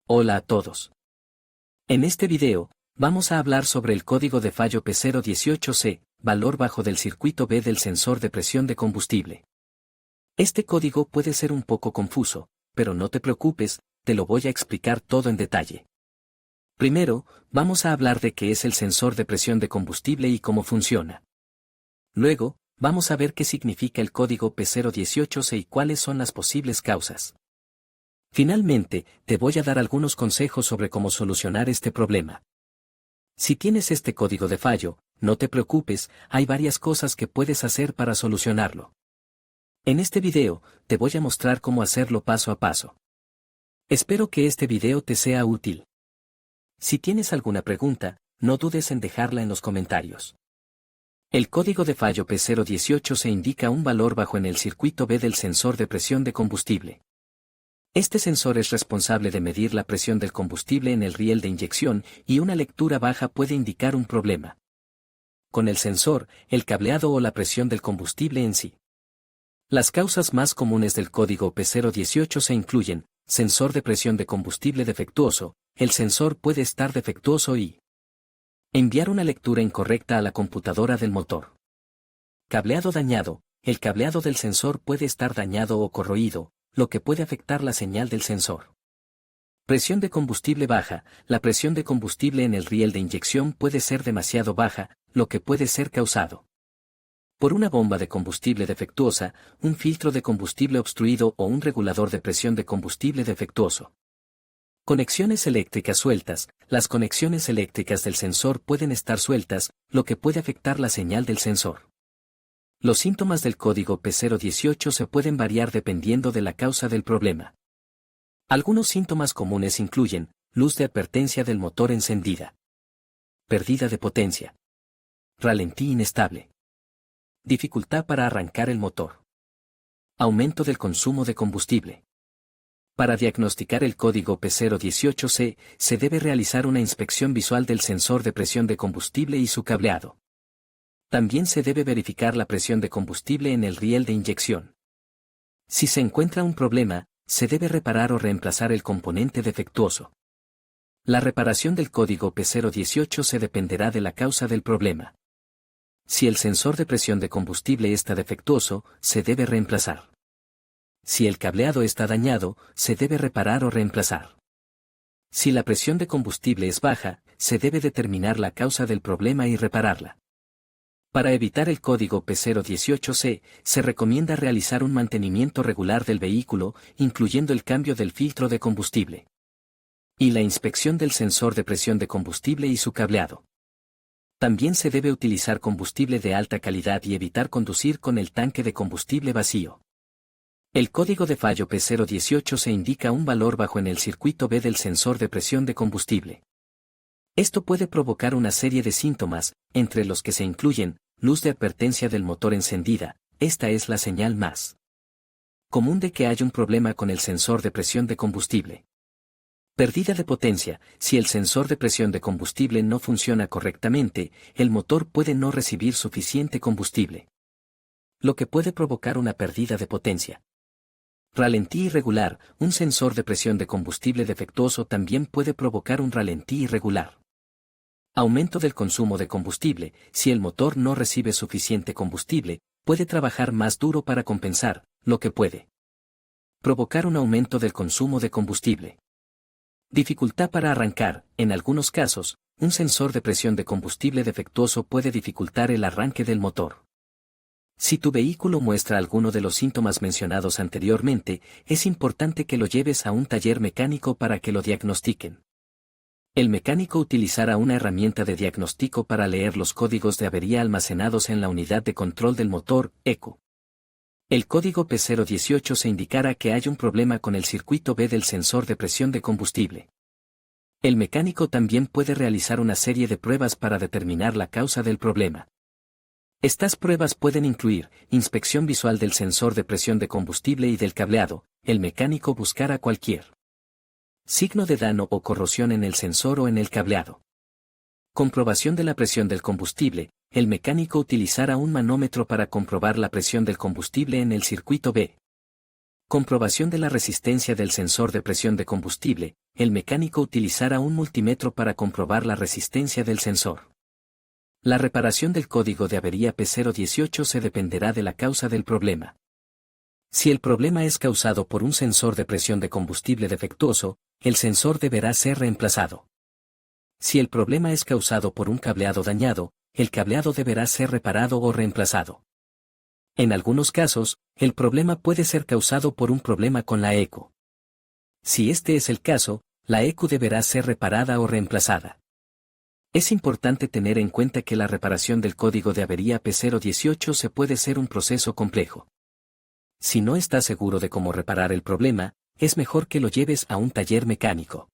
Hola a todos. En este video, vamos a hablar sobre el código de fallo P018C, valor bajo del circuito B del sensor de presión de combustible. Este código puede ser un poco confuso, pero no te preocupes, te lo voy a explicar todo en detalle. Primero, vamos a hablar de qué es el sensor de presión de combustible y cómo funciona. Luego, vamos a ver qué significa el código P018C y cuáles son las posibles causas. Finalmente, te voy a dar algunos consejos sobre cómo solucionar este problema. Si tienes este código de fallo, no te preocupes, hay varias cosas que puedes hacer para solucionarlo. En este video, te voy a mostrar cómo hacerlo paso a paso. Espero que este video te sea útil. Si tienes alguna pregunta, no dudes en dejarla en los comentarios. El código de fallo P018 se indica un valor bajo en el circuito B del sensor de presión de combustible. Este sensor es responsable de medir la presión del combustible en el riel de inyección y una lectura baja puede indicar un problema con el sensor, el cableado o la presión del combustible en sí. Las causas más comunes del código P018 se incluyen: sensor de presión de combustible defectuoso, el sensor puede estar defectuoso y enviar una lectura incorrecta a la computadora del motor. Cableado dañado, el cableado del sensor puede estar dañado o corroído, lo que puede afectar la señal del sensor. Presión de combustible baja, la presión de combustible en el riel de inyección puede ser demasiado baja, lo que puede ser causado por una bomba de combustible defectuosa, un filtro de combustible obstruido o un regulador de presión de combustible defectuoso. Conexiones eléctricas sueltas, las conexiones eléctricas del sensor pueden estar sueltas, lo que puede afectar la señal del sensor. Los síntomas del código P018 se pueden variar dependiendo de la causa del problema. Algunos síntomas comunes incluyen: luz de advertencia del motor encendida, pérdida de potencia, ralentí inestable, dificultad para arrancar el motor, aumento del consumo de combustible. Para diagnosticar el código P018C, se debe realizar una inspección visual del sensor de presión de combustible y su cableado. También se debe verificar la presión de combustible en el riel de inyección. Si se encuentra un problema, se debe reparar o reemplazar el componente defectuoso. La reparación del código P018 se dependerá de la causa del problema. Si el sensor de presión de combustible está defectuoso, se debe reemplazar. Si el cableado está dañado, se debe reparar o reemplazar. Si la presión de combustible es baja, se debe determinar la causa del problema y repararla. Para evitar el código P018C, se recomienda realizar un mantenimiento regular del vehículo, incluyendo el cambio del filtro de combustible y la inspección del sensor de presión de combustible y su cableado. También se debe utilizar combustible de alta calidad y evitar conducir con el tanque de combustible vacío. El código de fallo P018 se indica un valor bajo en el circuito B del sensor de presión de combustible. Esto puede provocar una serie de síntomas, entre los que se incluyen: luz de advertencia del motor encendida, esta es la señal más común de que hay un problema con el sensor de presión de combustible. Pérdida de potencia, si el sensor de presión de combustible no funciona correctamente, el motor puede no recibir suficiente combustible, lo que puede provocar una pérdida de potencia. Ralentí irregular, un sensor de presión de combustible defectuoso también puede provocar un ralentí irregular. Aumento del consumo de combustible, si el motor no recibe suficiente combustible, puede trabajar más duro para compensar, lo que puede provocar un aumento del consumo de combustible. Dificultad para arrancar, en algunos casos, un sensor de presión de combustible defectuoso puede dificultar el arranque del motor. Si tu vehículo muestra alguno de los síntomas mencionados anteriormente, es importante que lo lleves a un taller mecánico para que lo diagnostiquen. El mecánico utilizará una herramienta de diagnóstico para leer los códigos de avería almacenados en la unidad de control del motor, ECU. El código P018 se indicará que hay un problema con el circuito B del sensor de presión de combustible. El mecánico también puede realizar una serie de pruebas para determinar la causa del problema. Estas pruebas pueden incluir: inspección visual del sensor de presión de combustible y del cableado, el mecánico buscará cualquier signo de daño o corrosión en el sensor o en el cableado. Comprobación de la presión del combustible, el mecánico utilizará un manómetro para comprobar la presión del combustible en el circuito B. Comprobación de la resistencia del sensor de presión de combustible. El mecánico utilizará un multímetro para comprobar la resistencia del sensor. La reparación del código de avería P018 se dependerá de la causa del problema. Si el problema es causado por un sensor de presión de combustible defectuoso, el sensor deberá ser reemplazado. Si el problema es causado por un cableado dañado, el cableado deberá ser reparado o reemplazado. En algunos casos, el problema puede ser causado por un problema con la ECU. Si este es el caso, la ECU deberá ser reparada o reemplazada. Es importante tener en cuenta que la reparación del código de avería P018 se puede ser un proceso complejo. Si no estás seguro de cómo reparar el problema, es mejor que lo lleves a un taller mecánico.